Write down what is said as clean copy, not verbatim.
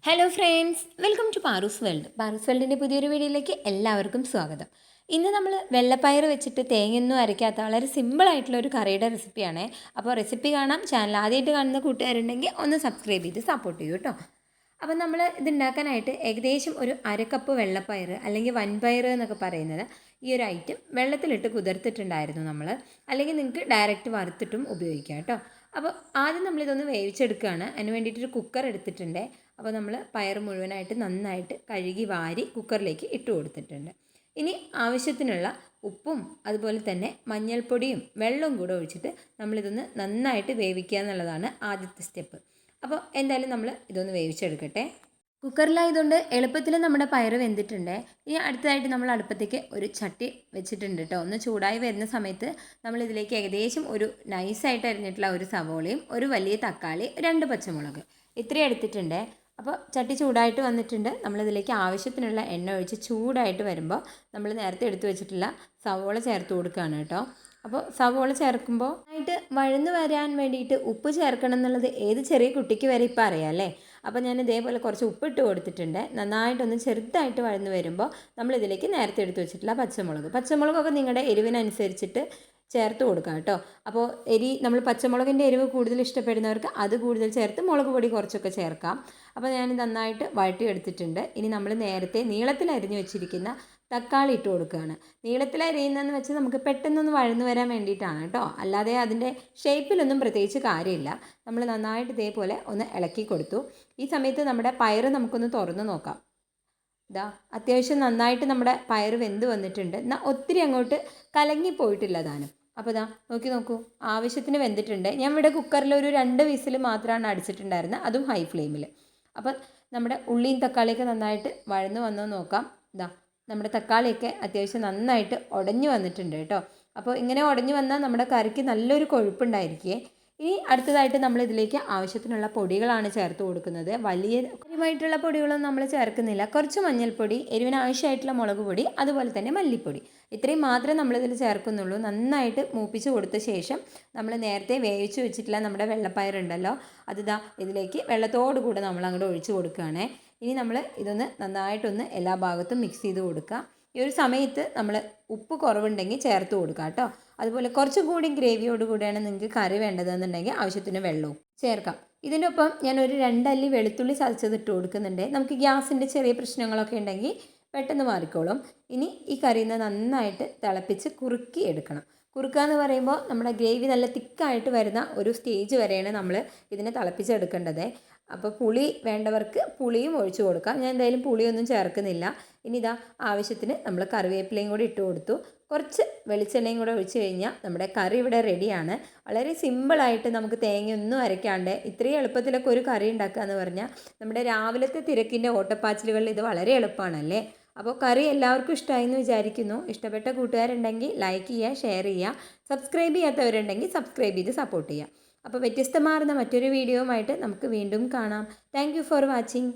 Hello friends, welcome to Paroos world. Paroos വേൾഡിൻ്റെ പുതിയൊരു വീഡിയോയിലേക്ക് എല്ലാവർക്കും സ്വാഗതം. ഇന്ന് നമ്മൾ വെള്ളപ്പയർ വെച്ചിട്ട് തേങ്ങയൊന്നും അരയ്ക്കാത്ത വളരെ സിമ്പിളായിട്ടുള്ള ഒരു കറിയുടെ റെസിപ്പിയാണ്. അപ്പോൾ റെസിപ്പി കാണാം. ചാനൽ ആദ്യമായിട്ട് കാണുന്ന കൂട്ടുകാരുണ്ടെങ്കിൽ ഒന്ന് സബ്സ്ക്രൈബ് ചെയ്ത് സപ്പോർട്ട് ചെയ്യൂ കേട്ടോ. അപ്പോൾ നമ്മൾ ഇതുണ്ടാക്കാനായിട്ട് ഏകദേശം ഒരു അരക്കപ്പ് വെള്ളപ്പയർ അല്ലെങ്കിൽ വൻപയർ എന്നൊക്കെ പറയുന്നത് ഈ ഒരു ഐറ്റം വെള്ളത്തിലിട്ട് കുതിർത്തിട്ടുണ്ടായിരുന്നു നമ്മൾ. അല്ലെങ്കിൽ നിങ്ങൾക്ക് ഡയറക്റ്റ് വറുത്തിട്ടും ഉപയോഗിക്കാം കേട്ടോ. അപ്പോൾ ആദ്യം നമ്മളിതൊന്ന് വേവിച്ചെടുക്കുകയാണ്. അതിന് വേണ്ടിയിട്ടൊരു കുക്കർ എടുത്തിട്ടുണ്ട്. അപ്പോൾ നമ്മൾ പയർ മുഴുവനായിട്ട് നന്നായിട്ട് കഴുകി വാരി കുക്കറിലേക്ക് ഇട്ട് കൊടുത്തിട്ടുണ്ട്. ഇനി ആവശ്യത്തിനുള്ള ഉപ്പും അതുപോലെ തന്നെ മഞ്ഞൾപ്പൊടിയും വെള്ളവും കൂടെ ഒഴിച്ചിട്ട് നമ്മളിതൊന്ന് നന്നായിട്ട് വേവിക്കുക എന്നുള്ളതാണ് ആദ്യത്തെ സ്റ്റെപ്പ്. അപ്പോൾ എന്തായാലും നമ്മൾ ഇതൊന്ന് വേവിച്ചെടുക്കട്ടെ. കുക്കറിലായതുകൊണ്ട് എളുപ്പത്തിൽ നമ്മുടെ പയർ വെന്തിട്ടുണ്ട്. ഇനി അടുത്തതായിട്ട് നമ്മൾ അടുപ്പത്തേക്ക് ഒരു ചട്ടി വെച്ചിട്ടുണ്ട് കേട്ടോ. ഒന്ന് ചൂടായി വരുന്ന സമയത്ത് നമ്മളിതിലേക്ക് ഏകദേശം ഒരു നൈസായിട്ട് അരിഞ്ഞിട്ടുള്ള ഒരു സവോളയും ഒരു വലിയ തക്കാളി 2 പച്ചമുളക് ഇത്രയും എടുത്തിട്ടുണ്ട്. അപ്പോൾ ചട്ടി ചൂടായിട്ട് വന്നിട്ടുണ്ട്. നമ്മളിതിലേക്ക് ആവശ്യത്തിനുള്ള എണ്ണ ഒഴിച്ച് ചൂടായിട്ട് വരുമ്പോൾ നമ്മൾ നേരത്തെ എടുത്തു വെച്ചിട്ടുള്ള സവോള ചേർത്ത് കൊടുക്കുകയാണ് കേട്ടോ. അപ്പോൾ സവോള ചേർക്കുമ്പോൾ ആയിട്ട് വഴന്ന് വരാൻ വേണ്ടിയിട്ട് ഉപ്പ് ചേർക്കണം എന്നുള്ളത് ഏത് ചെറിയ കുട്ടിക്ക് വരെ ഇപ്പോൾ അറിയാം അല്ലേ. അപ്പോൾ ഞാൻ ഇതേപോലെ കുറച്ച് ഉപ്പിട്ട് കൊടുത്തിട്ടുണ്ട്. നന്നായിട്ടൊന്ന് ചെറുതായിട്ട് വഴന്ന് വരുമ്പോൾ നമ്മളിതിലേക്ക് നേരത്തെ എടുത്ത് വെച്ചിട്ടുള്ള പച്ചമുളകൊക്കെ നിങ്ങളുടെ എരിവിനനുസരിച്ചിട്ട് ചേർത്ത് കൊടുക്കാം കേട്ടോ. അപ്പോൾ നമ്മൾ പച്ചമുളകിൻ്റെ എരിവ് കൂടുതൽ ഇഷ്ടപ്പെടുന്നവർക്ക് അത് കൂടുതൽ ചേർത്ത് മുളക് പൊടി കുറച്ചൊക്കെ ചേർക്കാം. അപ്പോൾ ഞാൻ നന്നായിട്ട് വഴറ്റിയെടുത്തിട്ടുണ്ട്. ഇനി നമ്മൾ നേരത്തെ നീളത്തിൽ അരിഞ്ഞു വെച്ചിരിക്കുന്ന തക്കാളി ഇട്ട് കൊടുക്കുകയാണ്. നീളത്തിൽ അരിയുന്നതെന്ന് വെച്ചാൽ നമുക്ക് പെട്ടെന്നൊന്ന് വഴന്നു വരാൻ വേണ്ടിയിട്ടാണ് കേട്ടോ. അല്ലാതെ അതിൻ്റെ ഷേപ്പിലൊന്നും പ്രത്യേകിച്ച് കാര്യമില്ല. നമ്മൾ നന്നായിട്ട് ഇതേപോലെ ഒന്ന് ഇളക്കി കൊടുത്തു. ഈ സമയത്ത് നമ്മുടെ പയർ നമുക്കൊന്ന് തുറന്ന് നോക്കാം. അത്യാവശ്യം നന്നായിട്ട് നമ്മുടെ പയർ വെന്ത് വന്നിട്ടുണ്ട്. എന്നാൽ ഒത്തിരി അങ്ങോട്ട് കലങ്ങിപ്പോയിട്ടില്ല താനും. അപ്പോൾ നോക്കൂ, ആവശ്യത്തിന് വെന്തിട്ടുണ്ട്. ഞാൻ ഇവിടെ കുക്കറിൽ ഒരു 2 വിസിൽ മാത്രമാണ് അടിച്ചിട്ടുണ്ടായിരുന്നത്, അതും ഹൈ ഫ്ലെയിമിൽ. അപ്പം നമ്മുടെ ഉള്ളിയും തക്കാളിയൊക്കെ നന്നായിട്ട് വഴന്ന് വന്നോ നോക്കാം. നമ്മുടെ തക്കാളിയൊക്കെ അത്യാവശ്യം നന്നായിട്ട് ഉടഞ്ഞു വന്നിട്ടുണ്ട് കേട്ടോ. അപ്പോൾ ഇങ്ങനെ ഉടഞ്ഞു വന്നാൽ നമ്മുടെ കറിക്ക് നല്ലൊരു കൊഴുപ്പുണ്ടായിരിക്കേ. ഇനി അടുത്തതായിട്ട് നമ്മൾ ഇതിലേക്ക് ആവശ്യത്തിനുള്ള പൊടികളാണ് ചേർത്ത് കൊടുക്കുന്നത്. വലിയ കാര്യമായിട്ടുള്ള പൊടികളൊന്നും നമ്മൾ ചേർക്കുന്നില്ല. കുറച്ച് മഞ്ഞൾപ്പൊടി, എരിവിന് ആവശ്യമായിട്ടുള്ള മുളക് പൊടി, അതുപോലെ തന്നെ മല്ലിപ്പൊടി, ഇത്രയും മാത്രമേ നമ്മളിതിൽ ചേർക്കുന്നുള്ളൂ. നന്നായിട്ട് മൂപ്പിച്ച് കൊടുത്ത ശേഷം നമ്മൾ നേരത്തെ വേവിച്ച് വെച്ചിട്ടുള്ള നമ്മുടെ വെള്ളപ്പയറുണ്ടല്ലോ, ഇതിലേക്ക് വെള്ളത്തോടു കൂടെ നമ്മൾ അങ്ങോട്ട് ഒഴിച്ച് കൊടുക്കുകയാണേ. ഇനി നമ്മൾ ഇതൊന്ന് നന്നായിട്ടൊന്ന് എല്ലാ ഭാഗത്തും മിക്സ് ചെയ്ത് കൊടുക്കുക. ഈ ഒരു സമയത്ത് നമ്മൾ ഉപ്പ് കുറവുണ്ടെങ്കിൽ ചേർത്ത് കൊടുക്കുക കേട്ടോ. അതുപോലെ കുറച്ചും കൂടി ഗ്രേവിയോട് കൂടിയാണ് നിങ്ങൾക്ക് കറി വേണ്ടതെന്നുണ്ടെങ്കിൽ ആവശ്യത്തിന് വെള്ളവും ചേർക്കാം. ഇതിൻ്റെ ഒപ്പം ഞാൻ ഒരു 2 അല്ലി വെളുത്തുള്ളി ചതച്ചത് ഇട്ട് കൊടുക്കുന്നുണ്ട്. നമുക്ക് ഗ്യാസിൻ്റെ ചെറിയ പ്രശ്നങ്ങളൊക്കെ ഉണ്ടെങ്കിൽ പെട്ടെന്ന് മാറിക്കോളും. ഇനി ഈ കറിയിൽ നന്നായിട്ട് തിളപ്പിച്ച് കുറുക്കി എടുക്കണം. കുറുക്കുക എന്ന് പറയുമ്പോൾ നമ്മുടെ ഗ്രേവി നല്ല തിക്കായിട്ട് വരുന്ന ഒരു സ്റ്റേജ് വരെയാണ് നമ്മൾ ഇതിനെ തിളപ്പിച്ചെടുക്കേണ്ടത്. അപ്പോൾ പുളി വേണ്ടവർക്ക് പുളിയും ഒഴിച്ചു കൊടുക്കാം. ഞാൻ എന്തായാലും പുളിയൊന്നും ചേർക്കുന്നില്ല. ഇനി ആവശ്യത്തിന് നമ്മൾ കറിവേപ്പിലയും കൂടി ഇട്ട് കൊടുത്തു. കുറച്ച് വെളിച്ചെണ്ണയും കൂടെ ഒഴിച്ച് കഴിഞ്ഞാൽ നമ്മുടെ കറി ഇവിടെ റെഡിയാണ്. വളരെ സിമ്പിളായിട്ട് നമുക്ക് തേങ്ങയൊന്നും അരയ്ക്കാണ്ട് ഇത്രയും എളുപ്പത്തിലൊക്കെ ഒരു കറി ഉണ്ടാക്കുക എന്ന് പറഞ്ഞാൽ നമ്മുടെ രാവിലത്തെ തിരക്കിൻ്റെ ഓട്ടപ്പാച്ചിലുകളിൽ ഇത് വളരെ എളുപ്പമാണല്ലേ. അപ്പോൾ കറി എല്ലാവർക്കും ഇഷ്ടമായി എന്ന് വിചാരിക്കുന്നു. ഇഷ്ടപ്പെട്ട കൂട്ടുകാരുണ്ടെങ്കിൽ ലൈക്ക് ചെയ്യുക, ഷെയർ ചെയ്യുക. സബ്സ്ക്രൈബ് ചെയ്യാത്തവരുണ്ടെങ്കിൽ സബ്സ്ക്രൈബ് ചെയ്ത് സപ്പോർട്ട് ചെയ്യുക. അപ്പോൾ വ്യത്യസ്തമാർന്ന മറ്റൊരു വീഡിയോയുമായിട്ട് നമുക്ക് വീണ്ടും കാണാം. Thank you for watching.